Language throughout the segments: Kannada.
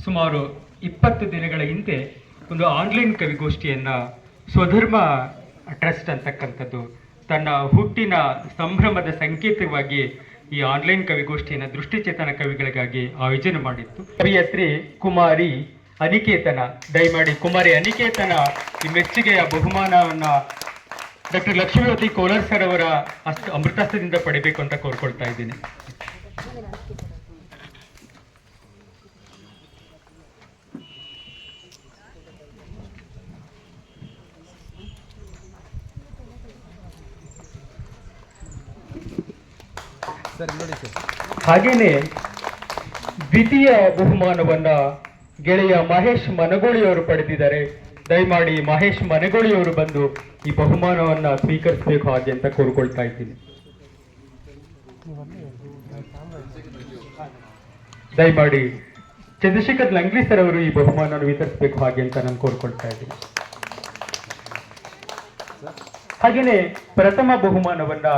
ಸುಮಾರು 20 ದಿನಗಳ ಹಿಂದೆ ಒಂದು ಆನ್ಲೈನ್ ಕವಿಗೋಷ್ಠಿಯನ್ನು ಸ್ವಧರ್ಮ ಟ್ರಸ್ಟ್ ಅಂತಕ್ಕಂಥದ್ದು ತನ್ನ ಹುಟ್ಟಿನ ಸಂಭ್ರಮದ ಸಂಕೇತವಾಗಿ ಈ ಆನ್ಲೈನ್ ಕವಿಗೋಷ್ಠಿಯನ್ನು ದೃಷ್ಟಿಚೇತನ ಕವಿಗಳಿಗಾಗಿ ಆಯೋಜನೆ ಮಾಡಿತ್ತು. ಕವಿಯತ್ರಿ ಕುಮಾರಿ ಅನಿಕೇತನ, ದಯಮಾಡಿ ಕುಮಾರಿ ಅನಿಕೇತನ ಈ ಮೆಚ್ಚುಗೆಯ ಬಹುಮಾನವನ್ನು ಡಾಕ್ಟರ್ ಲಕ್ಷ್ಮೀವತಿ ಕೋಲಾರ್ ಸರ್ ಅವರ ಅಮೃತಾಸ್ತ್ರದಿಂದ ಪಡಿಬೇಕು ಅಂತ ಕೋರ್ಕೊಳ್ತಾ ಇದ್ದೀನಿ. ಹಾಗೇನೆ ದ್ವಿತೀಯ ಬಹುಮಾನವನ್ನ ಗೆಳೆಯ ಮಹೇಶ್ ಮನಗೋಳಿಯವರು ಪಡೆದಿದ್ದಾರೆ. ದಯಮಾಡಿ ಮಹೇಶ್ ಮನಗೋಳಿಯವರು ಬಂದು ಈ ಬಹುಮಾನವನ್ನ ಸ್ವೀಕರಿಸಬೇಕು ಹಾಗೆ ಅಂತ ಕೋರ್ಕೊಳ್ತಾ ಇದ್ದೀನಿ. ದಯಮಾಡಿ ಚಂದ್ರಶೇಖರ್ ಲಂಗ್ಲಿ ಸರ್ ಅವರು ಈ ಬಹುಮಾನವನ್ನು ವಿತರಿಸಬೇಕು ಹಾಗೆ ಅಂತ ನಾನು ಕೋರ್ಕೊಳ್ತಾ ಇದ್ದೀನಿ. ಹಾಗೇನೆ ಪ್ರಥಮ ಬಹುಮಾನವನ್ನ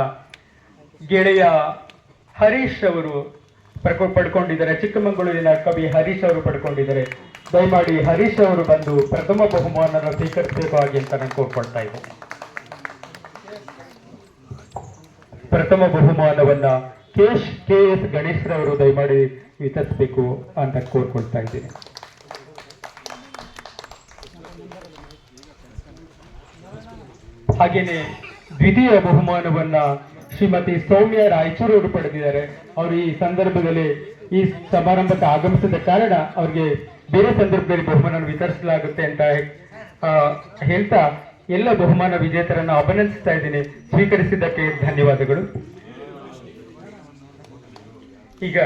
ಗೆಳೆಯ ಹರೀಶ್ ಅವರು ಪಡ್ಕೊಂಡಿದ್ದಾರೆ. ಚಿಕ್ಕಮಗಳೂರಿನ ಕವಿ ಹರೀಶ್ ಅವರು ಪಡ್ಕೊಂಡಿದ್ದಾರೆ. ದಯಮಾಡಿ ಹರೀಶ್ ಅವರು ಬಂದು ಪ್ರಥಮ ಬಹುಮಾನ ಸ್ವೀಕರಿಸಬೇಕು ಹಾಗೆ ಅಂತ ನಾನು ಕೋರ್ಕೊಳ್ತಾ ಇದ್ದೇನೆ. ಪ್ರಥಮ ಬಹುಮಾನವನ್ನ KS ಗಣೇಶ್ ರವರು ದಯಮಾಡಿ ವಿತರಿಸಬೇಕು ಅಂತ ಕೋರ್ಕೊಳ್ತಾ ಇದ್ದೇನೆ. ಹಾಗೇನೆ ದ್ವಿತೀಯ ಬಹುಮಾನವನ್ನ ಶ್ರೀಮತಿ ಸೌಮ್ಯ ರಾಯಚೂರು ಅವರು ಪಡೆದಿದ್ದಾರೆ. ಅವರು ಈ ಸಂದರ್ಭದಲ್ಲಿ ಈ ಸಮಾರಂಭಕ್ಕೆ ಆಗಮಿಸಿದ ಕಾರಣ ಅವರಿಗೆ ಬೇರೆ ಸಂದರ್ಭದಲ್ಲಿ ಬಹುಮಾನ ವಿತರಿಸಲಾಗುತ್ತೆ ಅಂತ ಹೇಳ್ತಾ ಎಲ್ಲ ಬಹುಮಾನ ವಿಜೇತರನ್ನು ಅಭಿನಂದಿಸ್ತಾ ಇದ್ದೀನಿ. ಸ್ವೀಕರಿಸಿದ್ದಕ್ಕೆ ಧನ್ಯವಾದಗಳು. ಈಗ